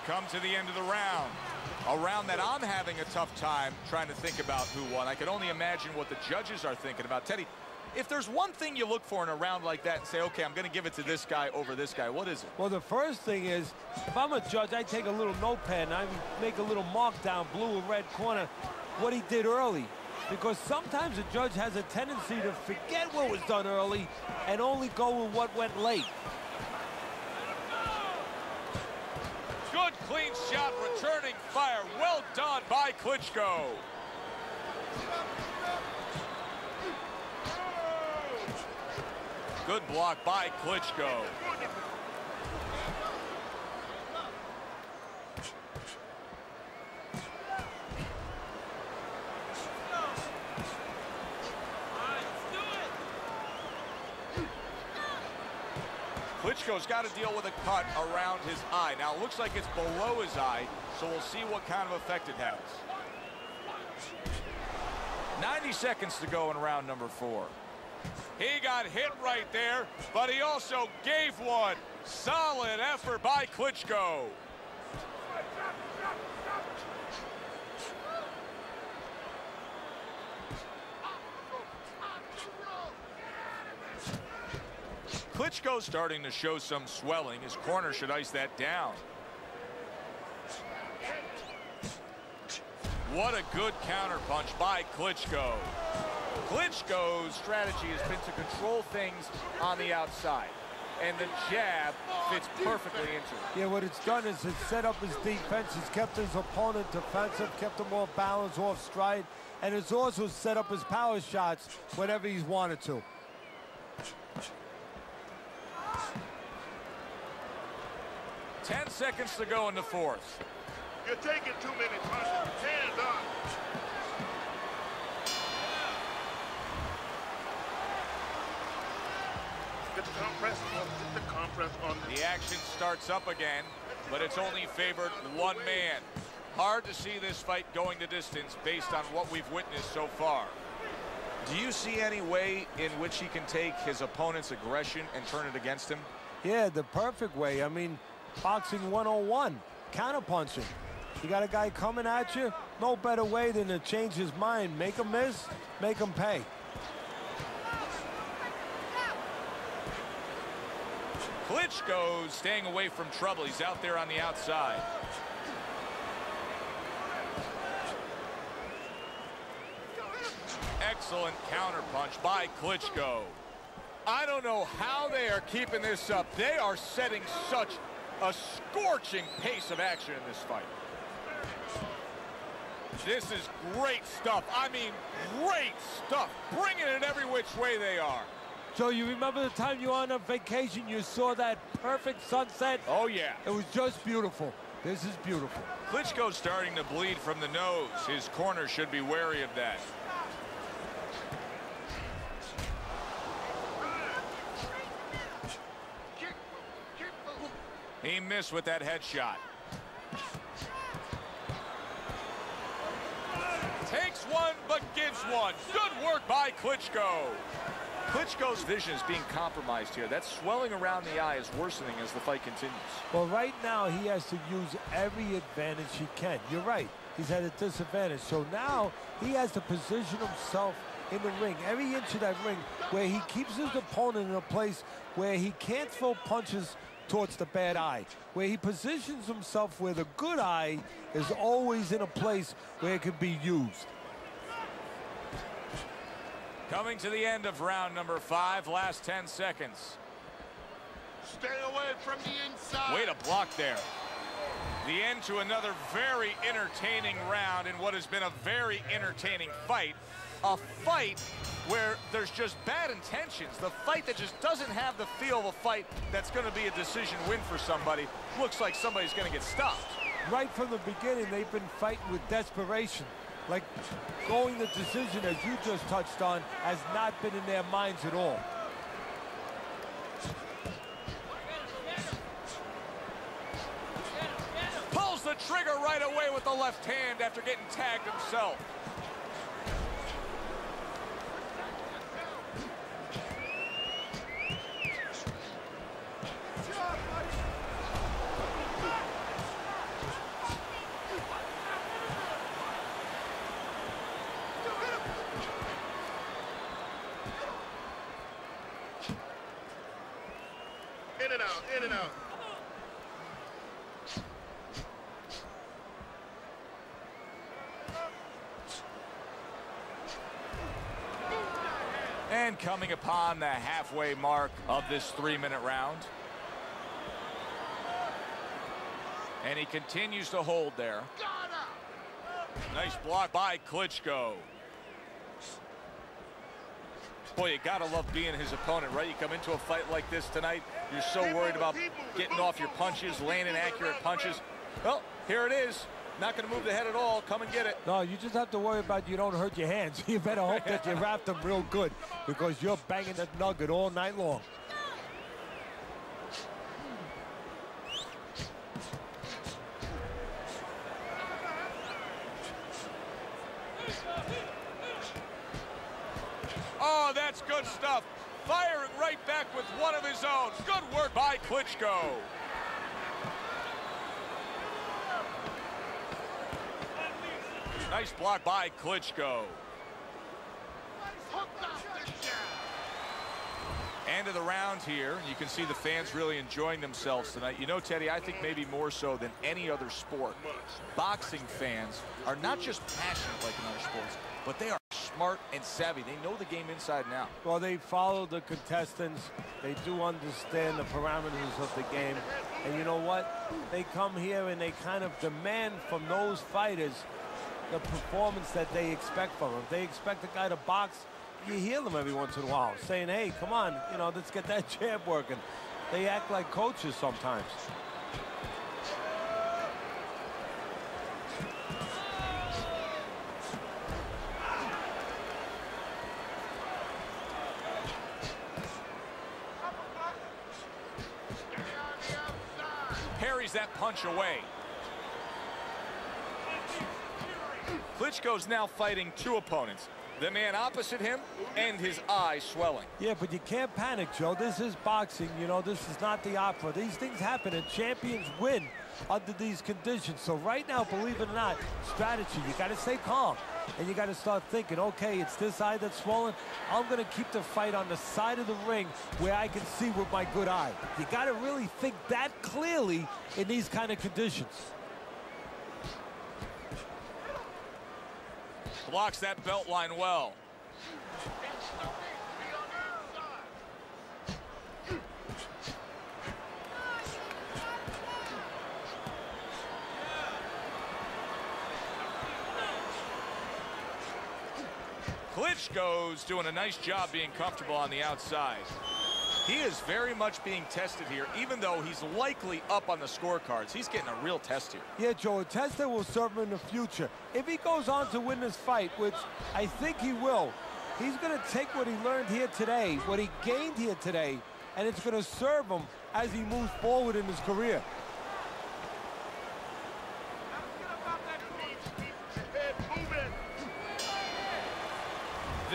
come to the end of the round. A round that I'm having a tough time trying to think about who won. I can only imagine what the judges are thinking about. Teddy, if there's one thing you look for in a round like that and say, okay, I'm going to give it to this guy over this guy, what is it? Well, the first thing is, if I'm a judge, I take a little notepad and I make a little mark down, blue or red corner, what he did early. Because sometimes a judge has a tendency to forget what was done early and only go with what went late. Good, clean shot, returning fire. Well done by Klitschko. Good block by Klitschko. Klitschko's got to deal with a cut around his eye. Now, it looks like it's below his eye, so we'll see what kind of effect it has. 90 seconds to go in round number 4. He got hit right there, but he also gave one. Solid effort by Klitschko. Klitschko's starting to show some swelling. His corner should ice that down. What a good counterpunch by Klitschko. Klitschko's strategy has been to control things on the outside, and the jab fits perfectly into it. Yeah, what it's done is it's set up his defense. It's kept his opponent defensive, kept him off balance, off stride, and it's also set up his power shots whenever he's wanted to. Ten seconds to go in the 4th. You're taking 2 minutes, Hunter. Hands up. Get the compress on. The action starts up again, but it's only favored one man. Hard to see this fight going the distance based on what we've witnessed so far. Do you see any way in which he can take his opponent's aggression and turn it against him? Yeah, the perfect way. I mean, boxing 101, counterpunching. You got a guy coming at you, no better way than to change his mind. Make him miss, make him pay. Klitschko's staying away from trouble. He's out there on the outside. Excellent counterpunch by Klitschko. I don't know how they are keeping this up. They are setting such a scorching pace of action in this fight. This is great stuff. I mean, great stuff. Bringing it every which way they are. So you remember the time you were on a vacation, you saw that perfect sunset? Oh, yeah. It was just beautiful. This is beautiful. Klitschko's starting to bleed from the nose. His corner should be wary of that. He missed with that headshot. Takes one, but gives one. Good work by Klitschko. Klitschko's vision is being compromised here. That swelling around the eye is worsening as the fight continues. Well, right now, he has to use every advantage he can. You're right. He's at a disadvantage. So now he has to position himself in the ring, every inch of that ring, where he keeps his opponent in a place where he can't throw punches towards the bad eye, where he positions himself where the good eye is always in a place where it can be used. Coming to the end of round number 5, last 10 seconds. Stay away from the inside. Way to block there. The end to another very entertaining round in what has been a very entertaining fight. A fight where there's just bad intentions. The fight that just doesn't have the feel of a fight that's going to be a decision win for somebody. Looks like somebody's going to get stopped. Right from the beginning, they've been fighting with desperation. Like going the decision, as you just touched on, has not been in their minds at all. Pulls the trigger right away with the left hand after getting tagged himself. In and out. And coming upon the halfway mark of this 3-minute round. And he continues to hold there. Nice block by Klitschko. Boy, you gotta love being his opponent, right? You come into a fight like this tonight, you're so worried about getting off your punches, landing accurate punches. Well, here it is. Not going to move the head at all. Come and get it. No, you just have to worry about you don't hurt your hands. You better hope that you wrap them real good because you're banging that nugget all night long. Oh, that's good stuff. Firing right back with one of his own. Good work by Klitschko. Nice block by Klitschko. End of the round here. You can see the fans really enjoying themselves tonight. You know, Teddy, I think maybe more so than any other sport, boxing fans are not just passionate like in other sports, but they are smart and savvy. They know the game inside and out. Well, they follow the contestants. They do understand the parameters of the game. And you know what? They come here and they kind of demand from those fighters the performance that they expect from them. If they expect a guy to box, you hear them every once in a while saying, hey, come on, you know, let's get that jab working. They act like coaches sometimes. Parries that punch away. Klitschko's now fighting two opponents. The man opposite him and his eye swelling. Yeah, but you can't panic, Joe. This is boxing. You know, this is not the opera. These things happen, and champions win under these conditions. So right now, believe it or not, strategy. You got to stay calm, and you got to start thinking, okay, it's this eye that's swollen. I'm going to keep the fight on the side of the ring where I can see with my good eye. You got to really think that clearly in these kind of conditions. Blocks that belt line well. Klitschko's doing a nice job being comfortable on the outside. He is very much being tested here, even though he's likely up on the scorecards. He's getting a real test here. Yeah, Joe, a test that will serve him in the future. If he goes on to win this fight, which I think he will, he's going to take what he learned here today, what he gained here today, and it's going to serve him as he moves forward in his career.